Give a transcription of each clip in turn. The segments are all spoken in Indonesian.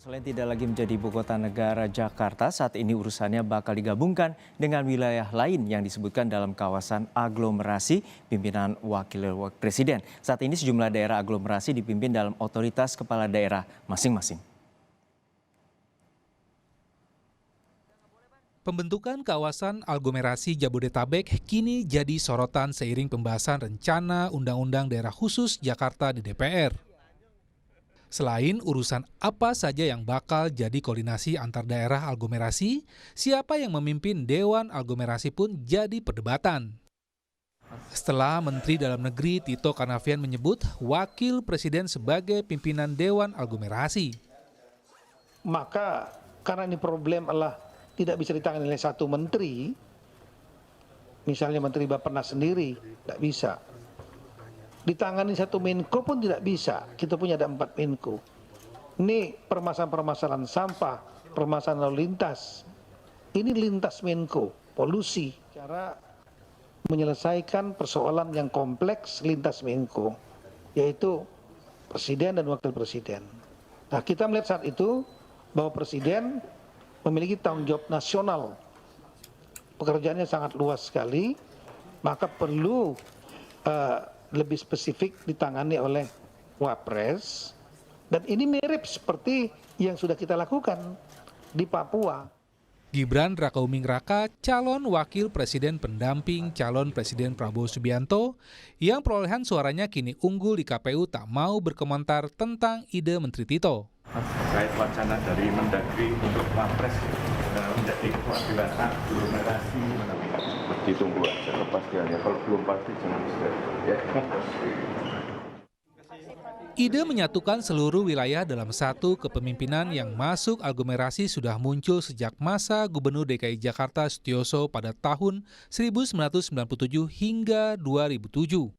Selain tidak lagi menjadi ibu kota negara Jakarta, saat ini urusannya bakal digabungkan dengan wilayah lain yang disebutkan dalam kawasan aglomerasi pimpinan wakil presiden. Saat ini sejumlah daerah aglomerasi dipimpin dalam otoritas kepala daerah masing-masing. Pembentukan kawasan aglomerasi Jabodetabek kini jadi sorotan seiring pembahasan rencana Undang-Undang Daerah Khusus Jakarta di DPR. Selain urusan apa saja yang bakal jadi koordinasi antar daerah aglomerasi, siapa yang memimpin Dewan Aglomerasi pun jadi perdebatan. Setelah Menteri Dalam Negeri Tito Karnavian menyebut Wakil Presiden sebagai pimpinan Dewan Aglomerasi. Maka karena ini problem adalah tidak bisa ditangani oleh satu menteri, misalnya Menteri Bappenas sendiri, tidak bisa. Ditangani satu Menko pun tidak bisa, kita punya ada 4 Menko. Ini permasalahan-permasalahan sampah, permasalahan lalu lintas. Ini lintas Menko, polusi. Cara menyelesaikan persoalan yang kompleks lintas Menko, yaitu Presiden dan Wakil Presiden. Nah, kita melihat saat itu bahwa Presiden memiliki tanggung jawab nasional. Pekerjaannya sangat luas sekali, maka perlu lebih spesifik ditangani oleh Wapres. Dan ini mirip seperti yang sudah kita lakukan di Papua. Gibran Rakauming Raka, calon wakil presiden pendamping calon Presiden Prabowo Subianto, yang perolehan suaranya kini unggul di KPU tak mau berkomentar tentang ide Menteri Tito. Terkait wacana dari Mendagri untuk Wapres menjadi kewakilan aglomerasi, ditunggu aja kepastiannya. Kalau belum pasti jangan ya. Ide menyatukan seluruh wilayah dalam satu kepemimpinan yang masuk aglomerasi sudah muncul sejak masa Gubernur DKI Jakarta Sutioso pada tahun 1997 hingga 2007.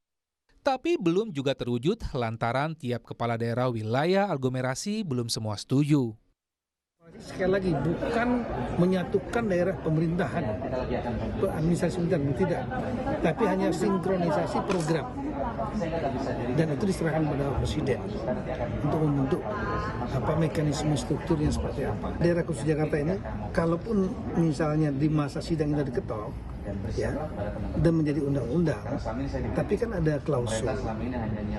Tapi belum juga terwujud lantaran tiap kepala daerah wilayah aglomerasi belum semua setuju. Sekali lagi, bukan menyatukan daerah pemerintahan ke administrasi pemerintahan, tidak. Tapi hanya sinkronisasi program. Dan itu diserahkan pada Presiden untuk membentuk mekanisme strukturnya seperti apa. Daerah khusus Jakarta ini, kalaupun misalnya di masa sidang ini diketok, ya, dan menjadi undang-undang, tapi kan ada klausul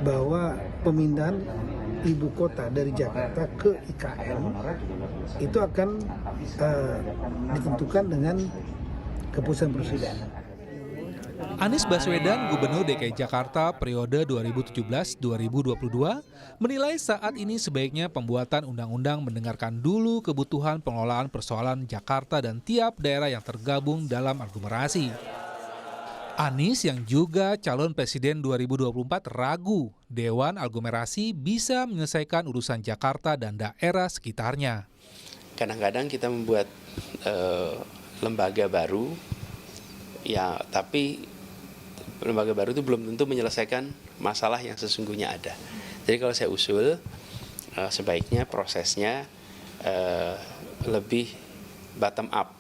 bahwa pemindahan ibu kota dari Jakarta ke IKN itu akan ditentukan dengan keputusan Presiden. Anies Baswedan, Gubernur DKI Jakarta periode 2017-2022, menilai saat ini sebaiknya pembuatan undang-undang mendengarkan dulu kebutuhan pengelolaan persoalan Jakarta dan tiap daerah yang tergabung dalam aglomerasi. Anies yang juga calon presiden 2024 ragu Dewan Aglomerasi bisa menyelesaikan urusan Jakarta dan daerah sekitarnya. Kadang-kadang kita membuat lembaga baru, ya, tapi lembaga baru itu belum tentu menyelesaikan masalah yang sesungguhnya ada. Jadi kalau saya usul, sebaiknya prosesnya lebih bottom up.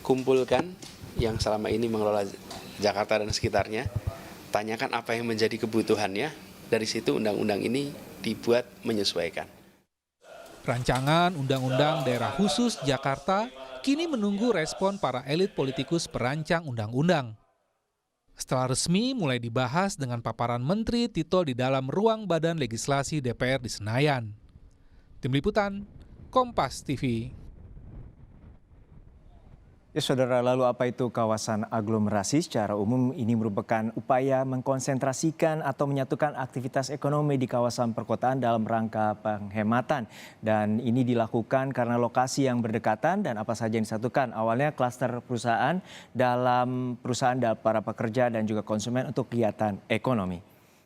Kumpulkan yang selama ini mengelola Jakarta dan sekitarnya, tanyakan apa yang menjadi kebutuhannya, dari situ undang-undang ini dibuat menyesuaikan. Rancangan Undang-Undang Daerah Khusus Jakarta kini menunggu respon para elit politikus perancang undang-undang. Setelah resmi mulai dibahas dengan paparan Menteri Tito di dalam ruang Badan Legislasi DPR di Senayan. Tim Liputan, Kompas TV. Ya saudara, lalu apa itu kawasan aglomerasi? Secara umum ini merupakan upaya mengkonsentrasikan atau menyatukan aktivitas ekonomi di kawasan perkotaan dalam rangka penghematan. Dan ini dilakukan karena lokasi yang berdekatan dan apa saja yang disatukan. Awalnya klaster perusahaan dalam perusahaan para pekerja dan juga konsumen untuk kegiatan ekonomi.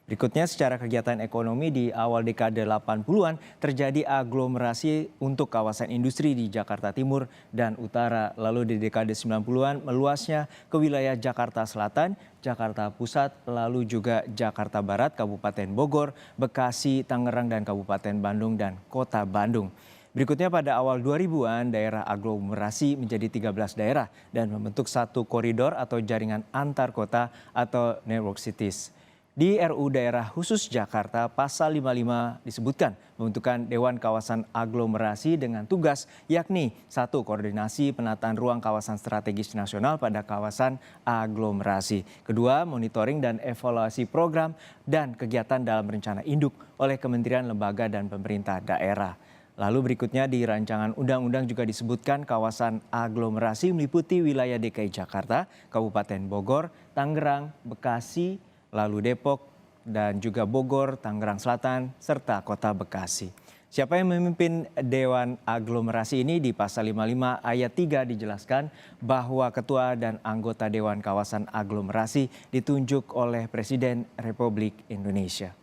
Berikutnya, secara kegiatan ekonomi di awal dekade 80-an terjadi aglomerasi untuk kawasan industri di Jakarta Timur dan Utara. Lalu di dekade 90-an meluasnya ke wilayah Jakarta Selatan, Jakarta Pusat, lalu juga Jakarta Barat, Kabupaten Bogor, Bekasi, Tangerang, dan Kabupaten Bandung dan Kota Bandung. Berikutnya pada awal 2000-an daerah aglomerasi menjadi 13 daerah dan membentuk satu koridor atau jaringan antar kota atau network cities. Di RUU Daerah Khusus Jakarta pasal 55 disebutkan pembentukan Dewan Kawasan Aglomerasi dengan tugas yakni 1. Koordinasi penataan ruang kawasan strategis nasional pada kawasan aglomerasi. 2. Monitoring dan evaluasi program dan kegiatan dalam rencana induk oleh kementerian, lembaga, dan pemerintah daerah. Lalu berikutnya di rancangan undang-undang juga disebutkan kawasan aglomerasi meliputi wilayah DKI Jakarta, Kabupaten Bogor, Tangerang, Bekasi, lalu Depok, dan juga Bogor, Tangerang Selatan, serta Kota Bekasi. Siapa yang memimpin Dewan Aglomerasi ini? Di pasal 55 ayat 3 dijelaskan bahwa ketua dan anggota Dewan Kawasan Aglomerasi ditunjuk oleh Presiden Republik Indonesia.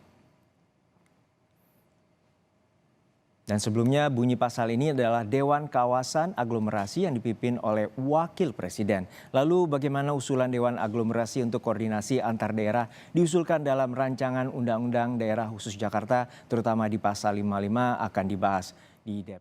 Dan sebelumnya bunyi pasal ini adalah Dewan Kawasan Aglomerasi yang dipimpin oleh Wakil Presiden. Lalu bagaimana usulan Dewan Aglomerasi untuk koordinasi antar daerah diusulkan dalam rancangan Undang-Undang Daerah Khusus Jakarta, terutama di pasal 55 akan dibahas di DPR.